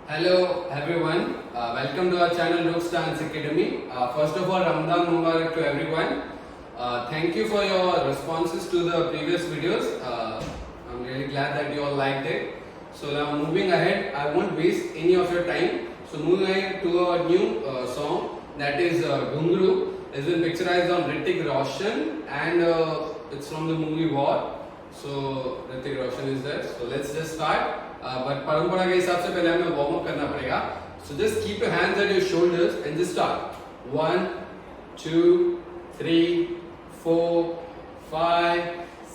Hello everyone, welcome to our channel Rooks Dance Academy. First of all, Ramadan Mubarak to everyone. Thank you for your responses to the previous videos. I'm really glad that you all liked it. So now moving ahead, I won't waste any of your time. So moving ahead to our new song, that is Ghungru. It's been picturized on Hrithik Roshan and it's from the movie War. So Hrithik Roshan is there. So let's just start. But परंपरा के हिसाब से पहले हमें warm up करना पड़ेगा. So just keep your hands at your shoulders and just start. 1 2 3 4 5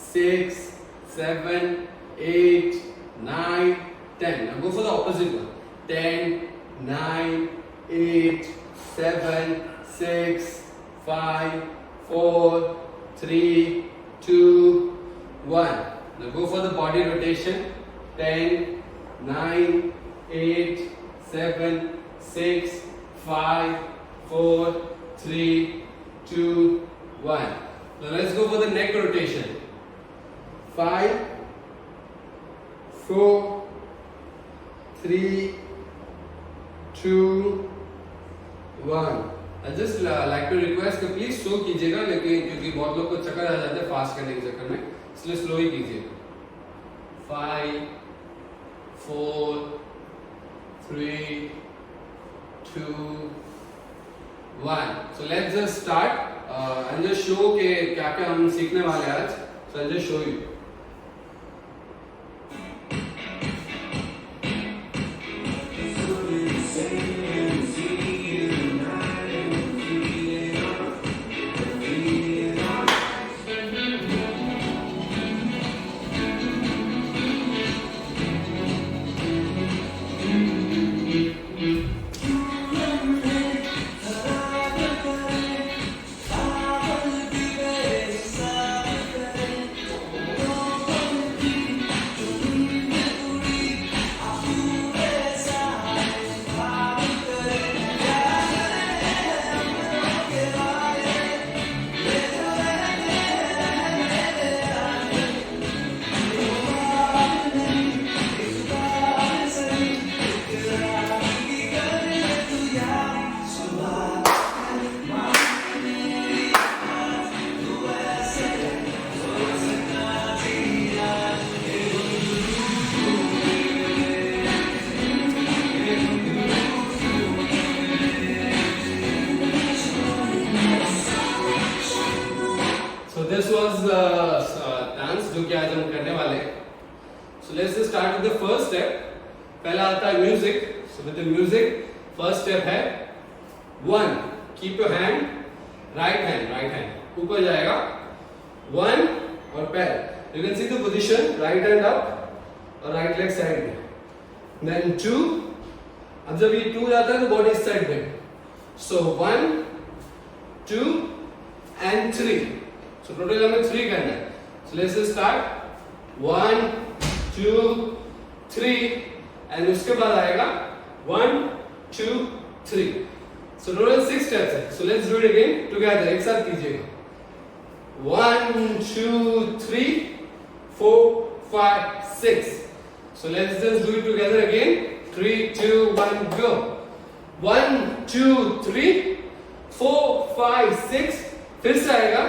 6 7 8 9 10. Now go for the opposite one. 10 9 8 7 6 5 4 3 2 1. Now go for the body rotation. 10 9 8 7 6 5 4 3 2 1. Now let's go for the neck rotation. 5 4 3 2 1. I just like to request कि please slow कीजिएगा, लेकिन क्योंकि बहुत लोग को चक्कर आ जाते हैं फास्ट करने के चक्कर में, इसलिए स्लो ही कीजिएगा. 5 4 3 2 1. So let's just start and just show के क्या क्या हम सीखने वाले हैं आज. So I'll just show you. This was dance जो कि आज हम करने वाले हैं. So let's just start with the first step. पहला आता है music. So with the music, first step है 1. Keep your hand right hand ऊपर जाएगा. 1 और पैर. You can see the position, right hand up और right leg side में. Then 2. अब जब ये 2 जाता है तो body इस side में. So 1 2 and 3. So total हमें 3 करना है. So let's just start. 1 2 3 and उसके बाद आएगा 1 2 3. So total 6 steps है. So let's do it again together. एक साथ कीजिएगा. 1 2 3 4 5 6. So let's just do it together again. 3 2 1 go. 1 2 3 4 5 6. फिर से आएगा.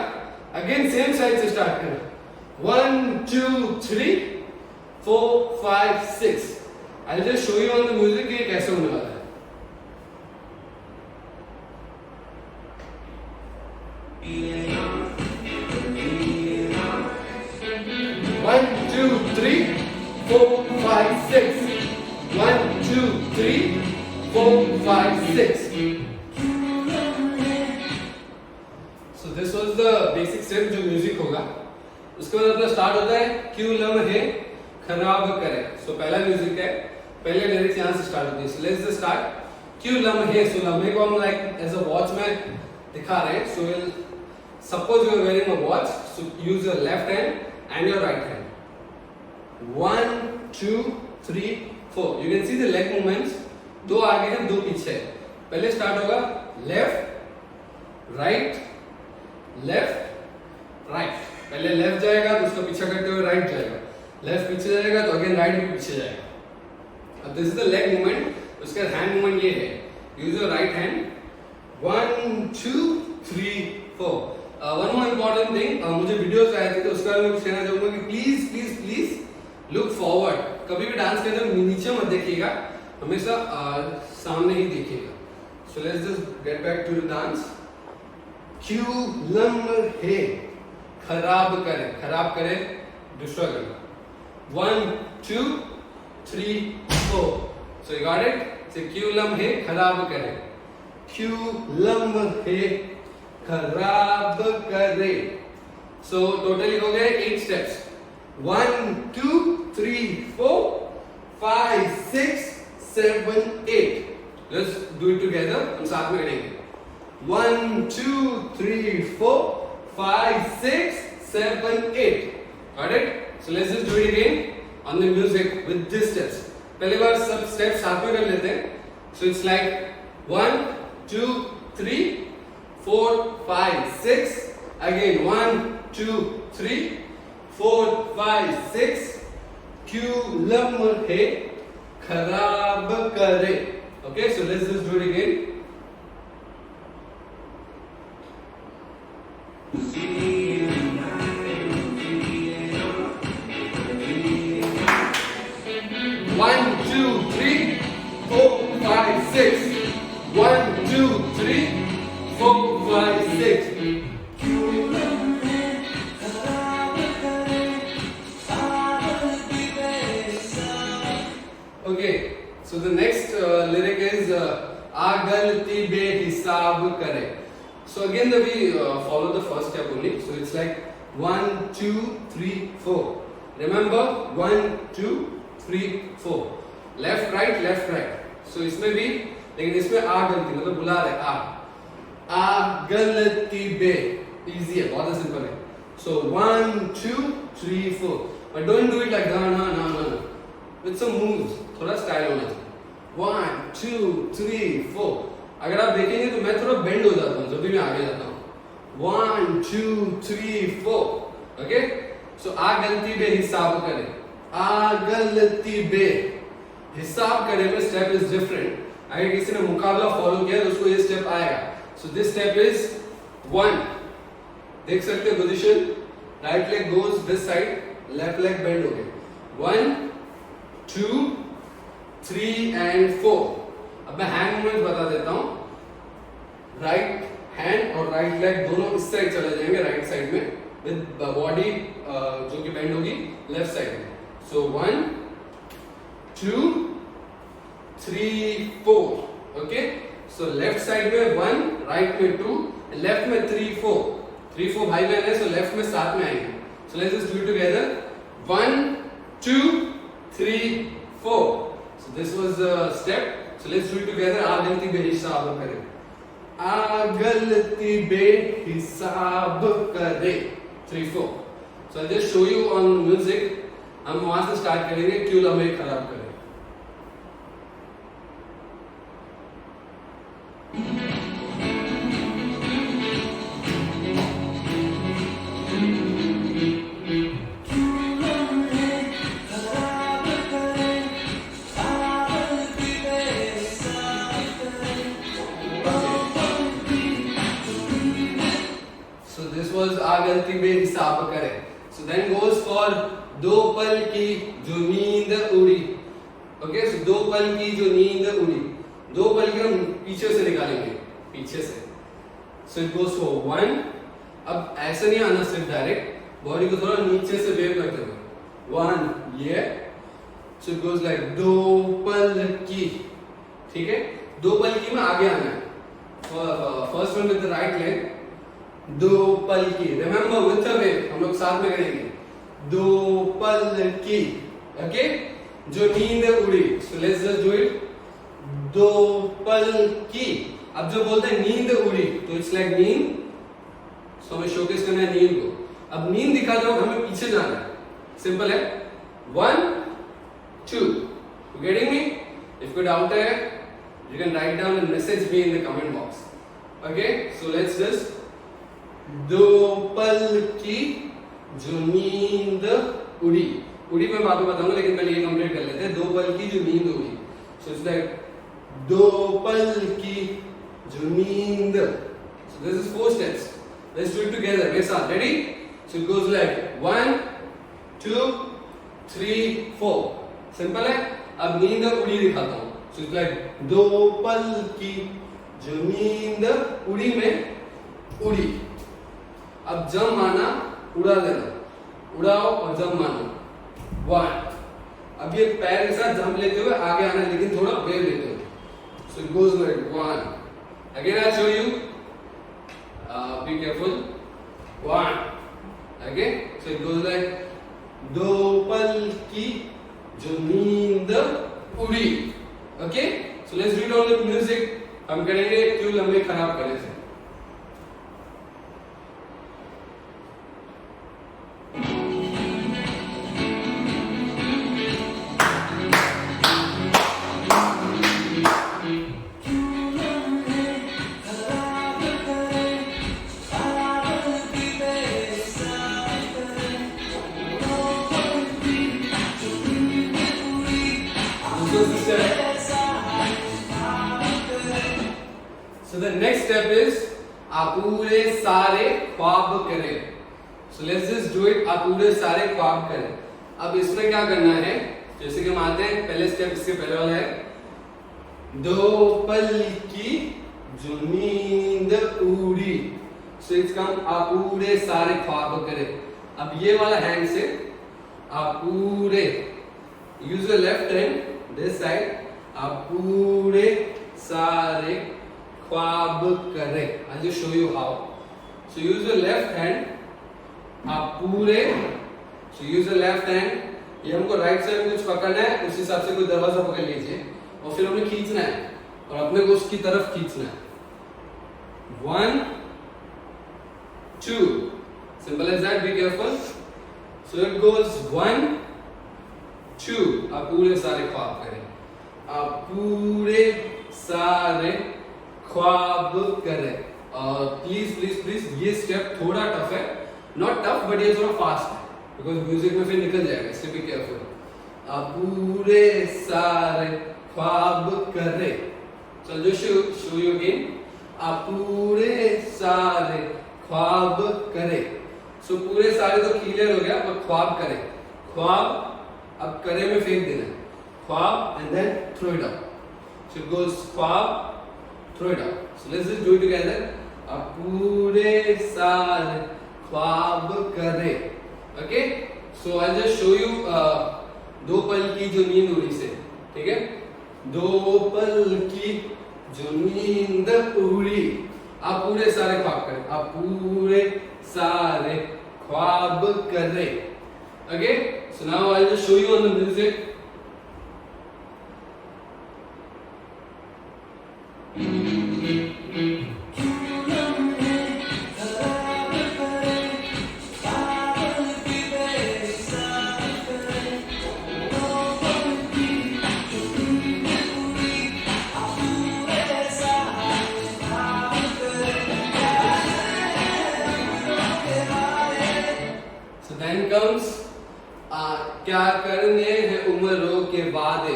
Again same side से start करना. 1 2 3 4 5 6. I'll just show you on the music कि ये कैसे होने वाला है. One, two, three, 4 5 6. 1 2 3 4 5 6. So this was the basic step जो म्यूजिक होगा. उसके बाद अपना स्टार्ट होता है क्यों लम्हे खराब करे. सो पहला म्यूजिक है, पहले लिरिक्स यहाँ से स्टार्ट होती है. So let's start. क्यों लम्हे. सो लम्हे को हम लाइक एज अ वॉच में दिखा रहे हैं. So will suppose you are wearing a watch. So use your left hand and your right hand. 1 2 3 4. You can see the leg movements. 2 आगे हैं 2 पीछे. पहले स्टार्ट होगा लेफ्ट राइट लेफ्ट राइट. पहले लेफ्ट जाएगा तो उसको पीछे करते हुए राइट जाएगा. लेफ्ट पीछे जाएगा तो अगेन राइट भी पीछे जाएगा. अब this is the leg movement उसका हैंड मूवमेंट ये है, use your right hand, 1 2 3 4। One more important thing, मुझे वीडियोस आए थे तो उसका मैं कुछ कहना चाहूंगा कि please please please look forward. कभी भी डांस करते हुए नीचे मत देखिएगा, हमेशा सामने ही देखिएगा। So let's just get back to the dance. क्यू लम हे, खराब करे, खराब करे, डिस्ट्रॉय करना। 1 2 3 4। So you got it. से क्यू लम हे, खराब करे, क्यू लम हे, खराब करे। सो टोटली हो गए 8 steps. 1 2 3 4 5 6 7 8। Let's do it together, हम साथ में करेंगे। 1 2 3 4 5 6 7 8। Got it? So let's just do it again on the music with these steps. पहली बार सब स्टेप्स साथ में कर लेते हैं। So it's like 1 2 3 4 5 6। Again 1 2 3 4 5 6। Q lump है, खराब करे। Okay, so let's just do it again. One, two, three, 4 5 6. 1 2 3 4 5 6. Okay, so the next lyric is आ गलती बेहिसाब करे. So again we follow the first step only. So it's like 1 2 3 4. Remember 1 2 3 4. Left right. So इसमें भी, लेकिन इसमें आ गलती मतलब बुला रहे आ गलती बे, इजी है, बहुत सिंपल है. So 1 2 3 4. But don't do it like no. With some moves, थोड़ा स्टाइल होना चाहिए. 1 2 3 4. अगर आप देखेंगे तो मैं थोड़ा बेंड हो जाता हूँ जब भी मैं आगे जाता हूँ. 1 2 3 4. ओके, सो आ गलती बे हिसाब करे. आ गलती बे हिसाब करे में स्टेप इज डिफरेंट. अगर किसी ने मुकाबला फॉलो किया तो उसको ये स्टेप आएगा. So this step is 1. देख सकते हो position, right leg goes this side, left leg bend हो गया. 1 2 3 एंड 4. अब मैं हैंड मूवमेंट बता देता हूं. राइट हैंड और राइट लेग दोनों इस साइड चले जाएंगे, राइट साइड में, विद बॉडी जो कि बेंड होगी लेफ्ट साइड में. सो 1 2 3 4. ओके, सो लेफ्ट साइड में 1, राइट में 2, लेफ्ट में 3 4. 3 4 भाई बहन है, सो लेफ्ट में साथ में आएंगे. सो let's just do it together. 1 2 3 4. So this was the step. So let's do it together. आ गलती बे हिसाब करे. आ गलती बे हिसाब करे. 3 4. So I'll just show you on music. हम वहां से स्टार्ट करेंगे. क्यों लम्हे खराब करे. आ गलती बे हिसाब करे. So then goes for दो पल की जो नींद उड़ी. ओके, सो दो पल की जो नींद उड़ी. दो पल की हम पीछे से निकालेंगे, पीछे से. So it goes for 1. अब ऐसे नहीं आना सिर्फ डायरेक्ट, बॉडी को थोड़ा नीचे से वेव करते हुए. 1 ये. सो इट गोस लाइक दो पल की. ठीक है, दो पल की में आगे आना है. First one with the right leg. दो पल की. रिमेंबर विद द वेव, हम लोग साथ में करेंगे. दो पल की. ओके, जो नींद उड़ी. सो लेट्स जस्ट डू इट. दो पल की. अब जो बोलते हैं नींद उड़ी, तो इट्स लाइक नींद. सो हमें शोकेस करना है नींद को. अब नींद दिखा दो, हमें पीछे जाना है. सिंपल है. 1 2. You getting me? If you doubt है, you can write down and message me in the comment box. Okay, so let's just. दो पल की जो नींद उड़ी. उड़ी मैं बाद में बताऊंगा, लेकिन पहले ये कंप्लीट कर लेते हैं. दो पल की जो नींद उड़ी. सो इट्स लाइक दो पल की जो नींद. So this is 4 steps. Let's do it together. मेरे साथ. Ready? So it goes like 1, 2, 3, 4. Simple है. अब नींद उड़ी दिखाता हूँ. So it's like दो पल की जो नींद उड़ी में उड़ी. अब जम माना उड़ा देना. उड़ाओ और जम मानो. 1. अब ये पैर के साथ जंप लेते हुए आगे आना, लेकिन थोड़ा वेव लेते हुए. So it goes like 1. Again I'll show you. Be careful. 1. Okay. So it goes like दो पल की जो नींद उड़ी. Okay. So let's read all the music. हम करेंगे क्यों लंबे खराब करे से. So the next step is अपूरे सारे ख्वाब करें. So let's just do it. अपूरे सारे ख्वाब करें. अब इसमें क्या करना है, जैसे कि हम आते हैं पहले स्टेप, इसके पहले वाला है दो पल की जो नींद उड़ी. So it's come अपूरे सारे ख्वाब करें. अब ये वाला हैंड से अपूरे, use your left hand this side. अपूरे सारे ख्वाब करें. I'll just show you how. So use your left hand. अपूरे. So use your left hand. ये हमको राइट साइड में कुछ पकड़ना है, उस हिसाब से कोई दरवाजा पकड़ लीजिए और फिर हमें खींचना है और अपने को उसकी तरफ खींचना है. 1, 2. Simple as that. Be careful. So it goes 1, 2. अपूरे सारे ख्वाब करें. अपूरे सारे ख्वाब करें. और प्लीज प्लीज प्लीज ये स्टेप थोड़ा टफ है. नॉट टफ बट ये थोड़ा फास्ट है, बिकॉज म्यूजिक में फिर निकल जाएगा, इसलिए भी केयरफुल. अपूरे सारे ख्वाब करें. चल जो शो यू अगेन. अपूरे सारे ख्वाब करें. सो पूरे सारे तो क्लियर हो गया, पर ख्वाब करें. ख्वाब अब करे में फेंक देना है. ख्वाब and then throw it out. So it goes ख्वाब, throw it out. So let's just do it together. अपूरे सारे ख्वाब करें. Okay? So I'll just show you दो पल की जो नींद उड़ी से. ठीक है? दो पल की जो नींद उड़ी. आप पूरे सारे ख्वाब करें. आप पूरे सारे ख्वाब करें. Okay? So now I'll just show you on the music. Then comes क्या करने हैं उम्रों के वादे.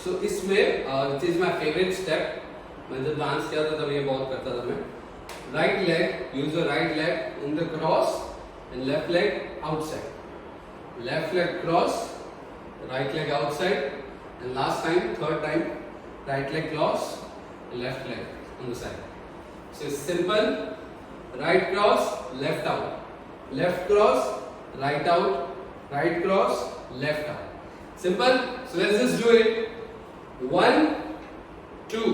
So इसमें which is my favorite step. मैं जब डांस किया था तब ये बहुत करता था मैं. Right leg, use the right leg in the cross and left leg outside. Left leg cross, right leg outside, and last time, third time, right leg cross, left leg on the side. So it's simple. Right cross, left out. Left cross, right out. Right cross, left out. Simple. So let's just do it. 1, 2,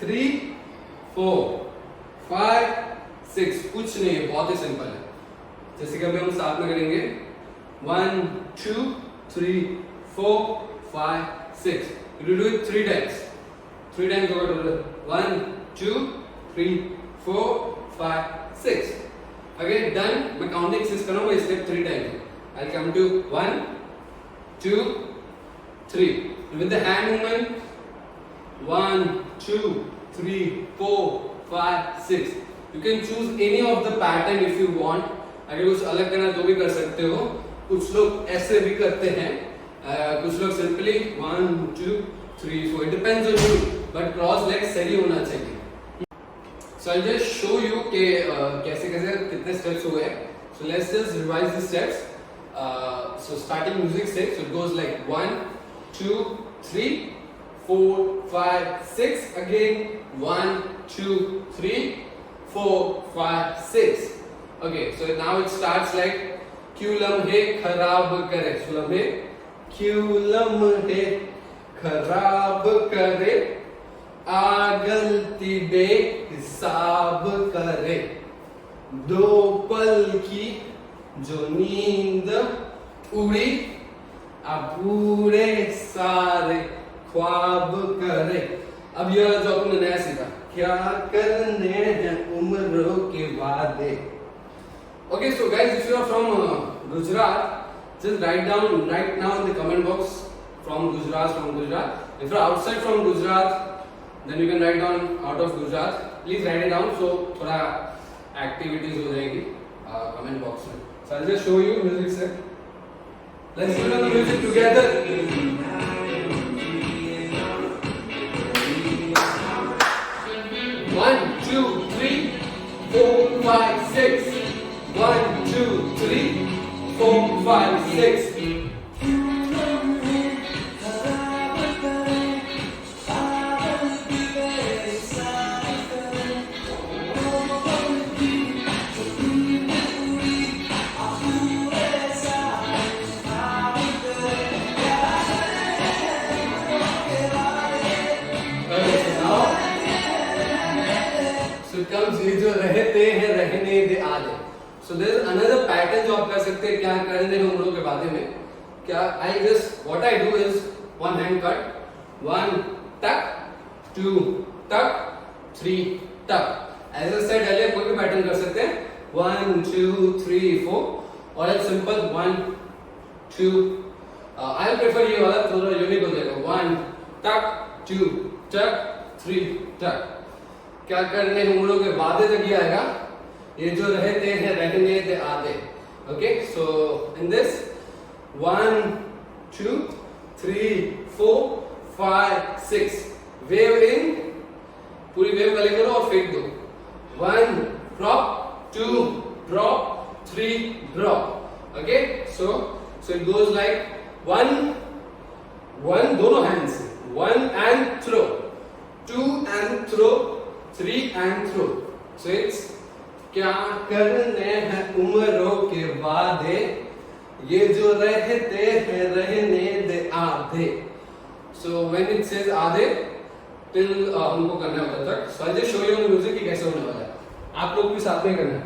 3, 4, 5, 6. कुछ नहीं है, बहुत ही simple है. जैसे कि अभी हम साथ में करेंगे. 1, 2, 3, 4, 5, 6. You do it 3 times. 3 times over total. 1, 2, 3, 4, 5, 6. Okay, done. मैं काउंटिंग सिक्स करूँगा step 3 times. I'll come to 1, 2, 3. With the hand movement. 1, 2, 3, 4, 5, 6. You can choose any of the pattern if you want. अगर कुछ अलग करना तो भी कर सकते हो. कुछ लोग ऐसे भी करते हैं. कुछ लोग simply 1, 2, 3 4, it depends on you, but cross legs सही होना चाहिए. So I'll just show you कि कैसे कैसे कितने steps हुए हैं. So let's just revise the steps. So starting music से, so it goes like 1 2 3 4 5 6, again 1 2 3 4 5 6. Okay, so now it starts like क्यों लम्हे खराब करे. So लम्हे क्यों लम्हे खराब करे, आ गलती बेहिसाब करे, दो पल की जो नींद उड़ी, अब पूरे सारे ख्वाब करे. अब यह जो आपने नया सीखा, क्या करने हैं उम्रों के वादे. Okay, so guys, if you are from Gujarat, just write now in the comment box from Gujarat. If you are outside from Gujarat, then you can write down out of Gujarat. Please write it down so थोड़ा activities हो जाएगी comment box में. So I'll just show you music set. Let's listen to the music together. 1 2 3 4 5 6. 1 2 3 4 5 6. comes ये जो रहते हैं रहने दे आधे. So there is another pattern जो आप कर सकते हैं. क्या करने हैं उम्रों के बारे में, क्या I just what I do is one hand cut, 1 tuck, 2 tuck, 3 tuck. As I said earlier, कोई भी पैटर्न कर सकते हैं. 1 2 3 4 और एक सिंपल 1 2. I prefer ये वाला थोड़ा यूनिक हो जाएगा. 1 tuck, 2 tuck, 3 tuck. क्या करने उम्रों के वादे तक ही आएगा. ये जो रहते हैं रहने दे आधे. Okay, so in this 1 2 3 4 5 6 wave in, पूरी वेव गले करो और फेंक दो. 1 drop, 2 drop, 3 drop. Okay, so it goes like 1 दोनों हैंड से, 1 and throw, 2 and throw, 3 and throw. So it's क्या करने हैं उम्रों के वादे, ये जो रहते हैं रहने दे आधे. सो व्हेन इट सेज आधे टिल हमको करना होता तक. So I just show you music कि कैसे होने वाला है. आप लोग भी साथ में करना है.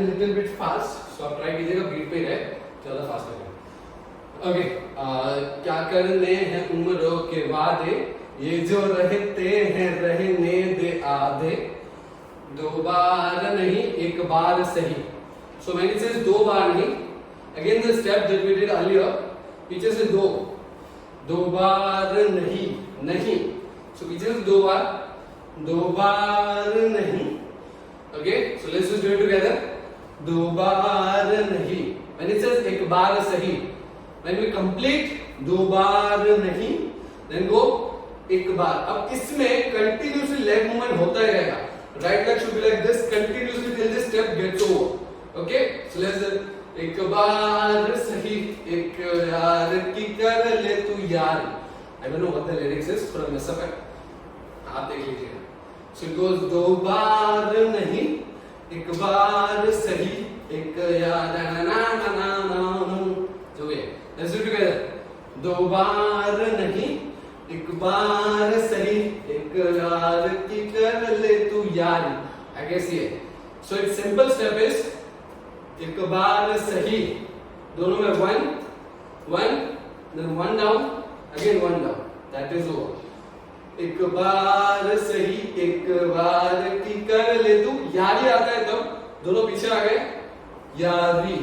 Little bit fast, so आप ट्राई कीजिएगा बीट पे रहे, ज्यादा फास्ट करें. ओके, क्या करने हैं उम्रों के वादे, ये जो रहते हैं रहने दे आधे, दो बार नहीं एक बार सही. सो मैंने से दो बार नहीं, again the step that we did earlier, पीछे से दो बार नहीं नहीं. सो पीछे से दो बार नहीं. Okay, so let's just do it together. दो बार नहीं, when it says एक बार सही, when we complete दो बार नहीं, then go एक बार. अब इसमें continuously leg movement होता ही रहेगा. Right leg should be like this continuously till this step gets over. Okay, so let's एक बार सही, एक यार की कर ले तू यार. I don't know what the lyrics is, थोड़ा mess up है, आप देख लीजिएगा. So it goes दो बार नहीं एक बार सही, एक यार ना ना ना ना जो है. Let's do it together. दो बार नहीं एक बार सही, एक यार की कर ले तू यार. I guess ये. So its simple step is एक बार सही, दोनों में 1 1 then 1 down, again 1 down, that is over. एक बार सही एक बार की कर ले तू, यारी आता है तब दोनों पीछे आ गए, यारी.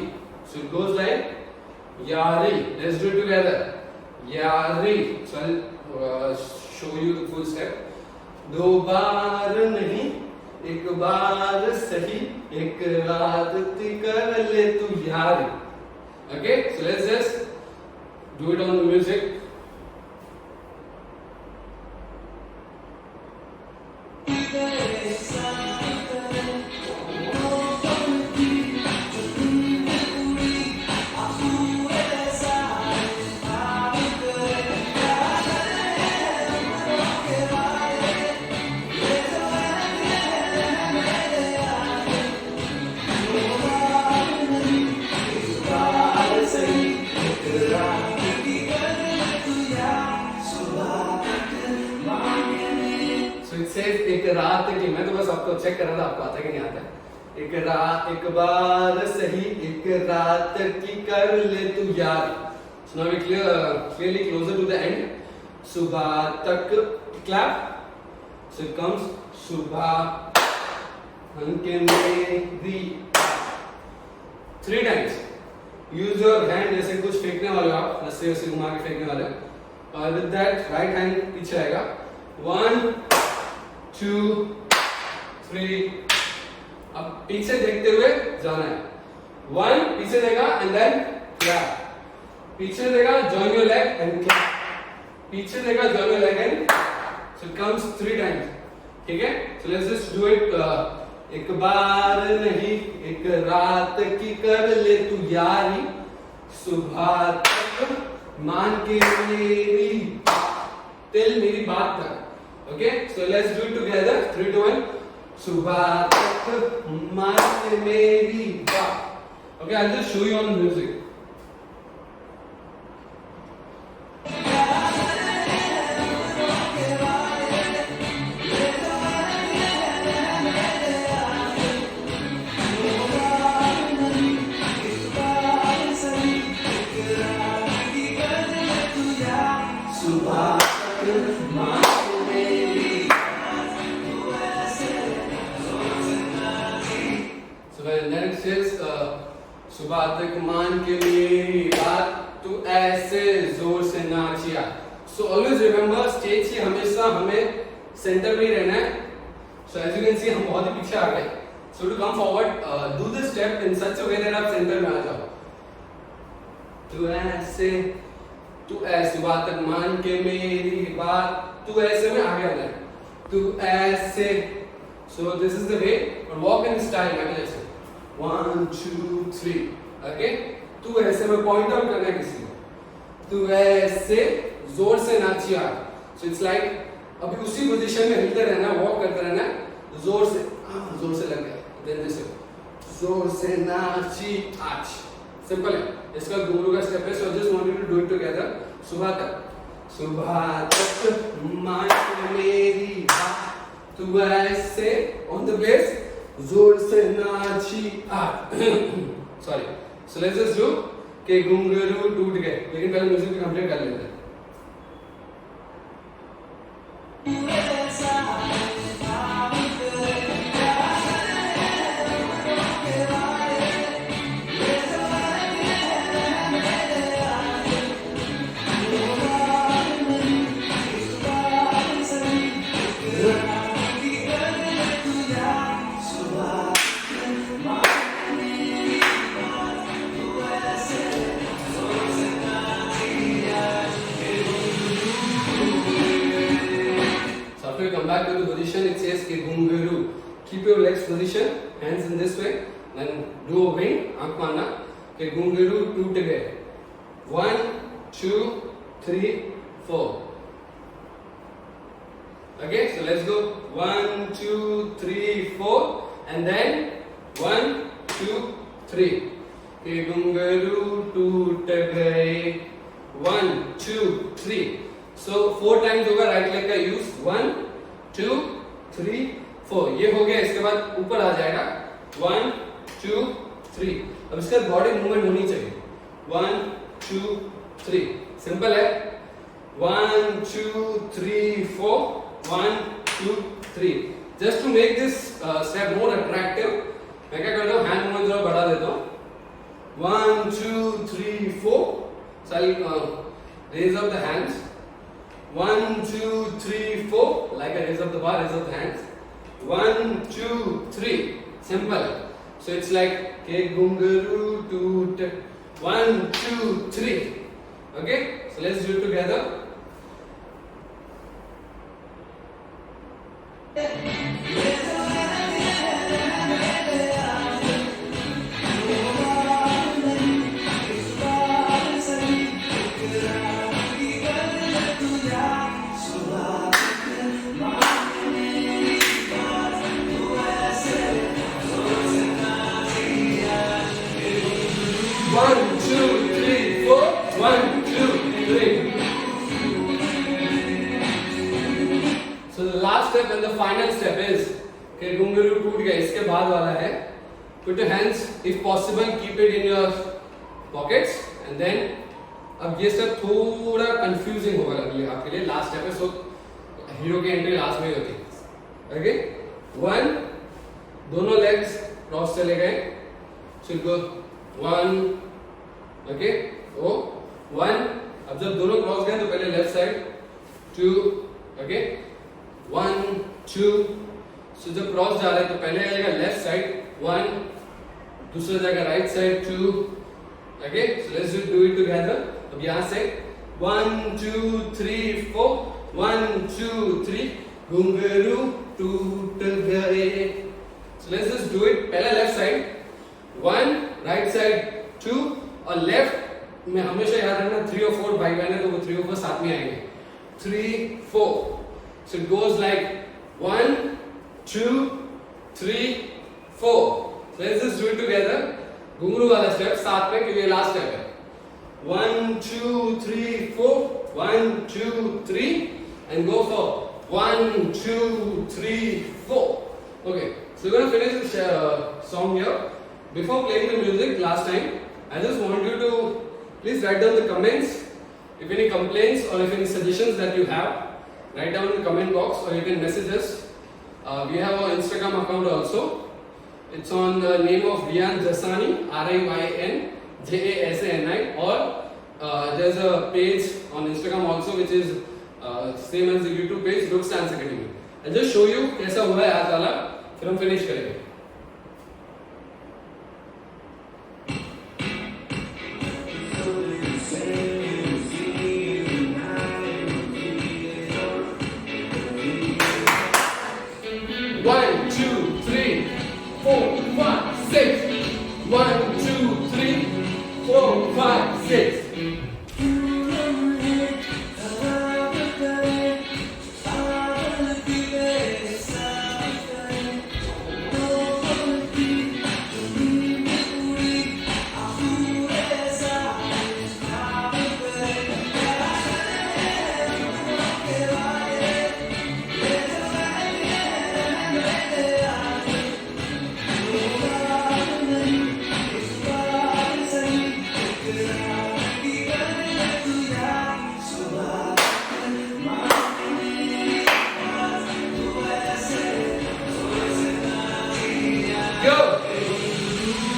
So it goes like yari. Let's do it together. Yari. So I'll show you the full step. दो बार नहीं एक बार सही एक रात कर ले तू यारी. Okay, so let's just do it on the music. एक रात की, मैं तो बस आपको चेक कर रहा था आपको आता है कि नहीं आता है. एक बार सही एक रात की कर ले तू यार. So now we clearly closer to the end. सुबह तक clap. So it comes सुबह के मेरी. 3 times. Use your hand जैसे कुछ फेंकने वाले हो आप, रस्से वैसे घुमा के फेंकने वाले. और with that right hand पीछे आएगा. 1 2 3. अब पीछे देखते हुए जाना है. 1 पीछे देगा एंड देन क्लैप. पीछे देगा join your leg and clap. पीछे देगा join your leg and so it comes 3 times. ठीक है. So let's just do it. एक बार नहीं एक रात की कर ले तू यारी. सुबह तक मान के मेरी तिल मेरी बात तक. Okay, so let's do it together. 3 2 1. सुबह तक मान मेरी बात. Okay, I'll just show you on music. सुबह तक मान के मेरी बात तू ऐसे जोर से Nachiyar. So always remember stage से हमेशा हमें सेंटर में ही रहना है. So as you can see हम बहुत ही पीछे आ गए. So to come forward, do this step in such a way that आप सेंटर में आ जाओ. तू ऐसे सुबह तक मान के मेरी बात तू ऐसे में आगे आना है. तू ऐसे. So this is the way, but walk in style like this. 1 2 3. Okay, तू ऐसे में पॉइंट आउट करना है किसी को. तू ऐसे जोर से नाचिया. So it's like अभी उसी पोजीशन में हिलते रहना, वॉक करते रहना, जोर से लग गया. Then this जोर से नाची आज. सिंपल है. इसका घुंघरू का स्टेप है. So I just want you to do it together. सुबह तक मान मेरी बात तू ऐसे on the place जोर से नाची आज. Sorry. So let's just do के घुंघरू टूट गए. लेकिन पहले म्यूजिक कंप्लीट कर लेते हैं. Come back to the position. It says ke ghungaru. Keep your legs position, hands in this way, then do a wing. Aankh मारना. के ghungaru टूट गए. 1 2 3 4. Okay, so let's go. 1 2 3 4, and then 1 2 3. के ghungaru टूट गए. 1 2 3. So 4 times होगा right leg का use. 1 2 3 4. ये हो गया. इसके बाद ऊपर आ जाएगा 1 2 3. अब इसका बॉडी मूवमेंट होनी चाहिए. 1 2 3. सिंपल है. 1, 2, 3, 4. 1, 2, 3. Just to make this step more attractive, मैं क्या करता हूँ, hand movement थोड़ा बढ़ा देता हूँ. 1, 2, 3, 4. So I'll raise up the hands. 1, 2, 3, 4. Like I raise up the bar, raise up the hands. 1, 2, 3. Simple. So it's like K gungaru 2. 1, 2, 3. Okay. So let's do it together. One, two, three, four. 1, 2, 3. So the last step and the final step is कि घुंघरू टूट गया, इसके बाद वाला है put your hands if possible, keep it in your pockets and then अब ये सब थोड़ा confusing होगा आपके लिए. लास्ट स्टेप है, सो हीरो की एंट्री लास्ट में ही होती है. ओके, 1, दोनों लेग्स क्रॉस चले गए. सो गो 1. ओके, ओ 1. अब जब दोनों क्रॉस गए तो पहले लेफ्ट साइड 2. ओके, 1, 2. सो जब क्रॉस जा रहे हैं तो पहले आएगा लेफ्ट साइड 1, दूसरा जाएगा right side 2. Okay, so let's do it together. अब यहां से 1, 2, 3, 4. 1, 2, 3. घुंघरू टूट गए. सो लेट्स जस्ट डू इट. पहला लेफ्ट साइड 1, राइट साइड 2 और लेफ्ट में हमेशा याद रखना 3 और 4 भाई बहन है तो वो 3 और 4 साथ में आएंगे. 3, 4. So it goes like 1, 2, 3, 4. So let's just do it together. घुंघरू वाला स्टेप साथ में, क्योंकि लास्ट स्टेप है. 1, 2, 3, 4. 1, 2, 3 and go for 1, 2, 3, 4. Okay, so we're going to finish this song here. Before playing the music last time, I just want you to please write down the comments. If any complaints or if any suggestions that you have, write down in the comment box or you can message us. We have our Instagram account also. It's on the name of Ryan Jasani, RYNJASANI, or there's a page on Instagram also which is same as the YouTube page, Looks Dance Academy. I'll just show you कैसा हुआ है आज वाला, फिर हम finish करेंगे. One, two, three, four, five, six. 1, 2, 3, 4, 5, 6. Go!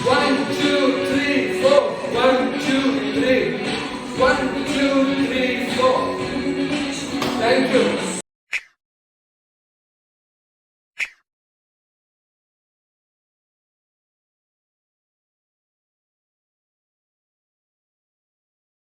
1, 2, 3, 4. 1, 2, 3. 1, 2, 3, 4. Thank you.